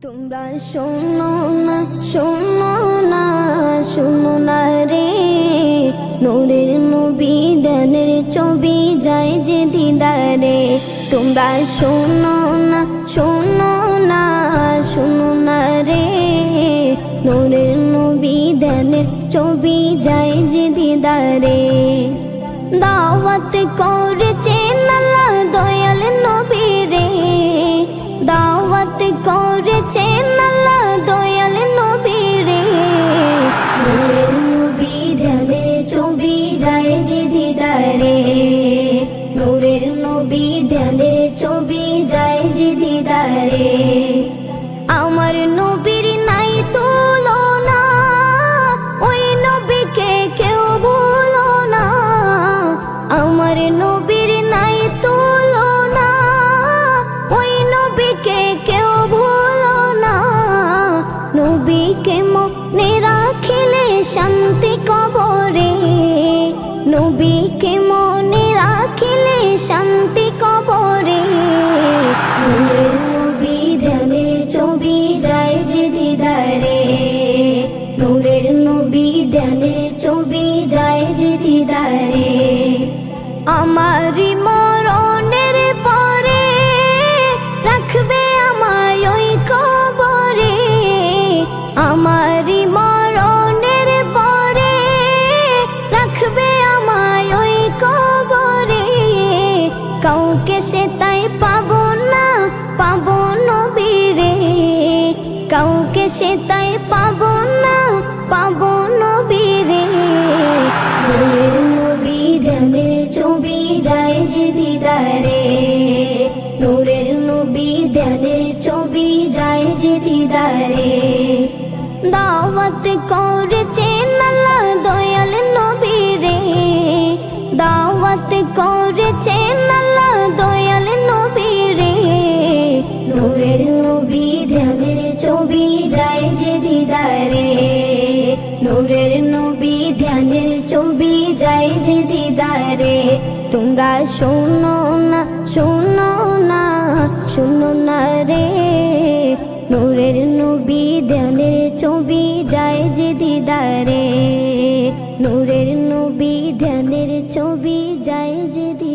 তোমরা শোনো না, শোনো না, শোনো না রে, নূরের নবী ধ্যানের ছবি যায় যে দিদারে। তোমরা শোনো না, শোনো না, শোনো না রে, নূরের নবী ধ্যানের ছবি যায় যে দিদারে। দাওয়াত করেছেন আল্লাহ দয়াল নবী রে, দাওয়াত করেছেন আল্লাহ দয়াল নবী রে, নূরের নবী ধ্যানের ছবি যায় যে দিদারে, নূরের নবী ধ্যানের ছবি যায় যে দিদারে। আমার নবীর নাই তুলনা, ওই নবীকে কেউ ভুলো না। আমার নবীর নাই তুলনা, ওই নবীকে কেউ ভুলো না। নবীকে মনে রাখিলে শান্তি কবরে, নবীকে মনে রাখিলে শান্তি কবরে। নূরের নবী ধ্যানের ছবি যায় যে দিদারে, নূরের নবী ধ্যানের ছবি যায় যে দিদারে। আমারি মরণের পরে রাখবে আমায় ওই কবরে, আমারি মরণের পরে রাখবে আমায় ওই কবরে। কাউকে সে তাই পাবো না, পাবো নবীরে, কাউকে সে তাই পাবো না, পাবো নবীরে। নূরের নবী ধ্যানের ছবি যায় যে দিদারে, নূরের নবী ধ্যানের ছবি যায় যে দিদারে। দাওয়াত করেছেন আল্লাহ দয়াল নবী রে, দাওয়াত করেছেন আল্লাহ দয়াল নবী রে, নূরের নবী ধ্যানের ছবি যায় যে দিদারে, নূরের নবী ধ্যানের ছবি যায় যে দিদারে। তোমরা শোনো না, শোনো না, শোনো না রে, নূরের নবী ধ্যানের ছবি যায় যে দিদারে, নূরের নবী ধ্যানের ছবি যায় যে দিদারে।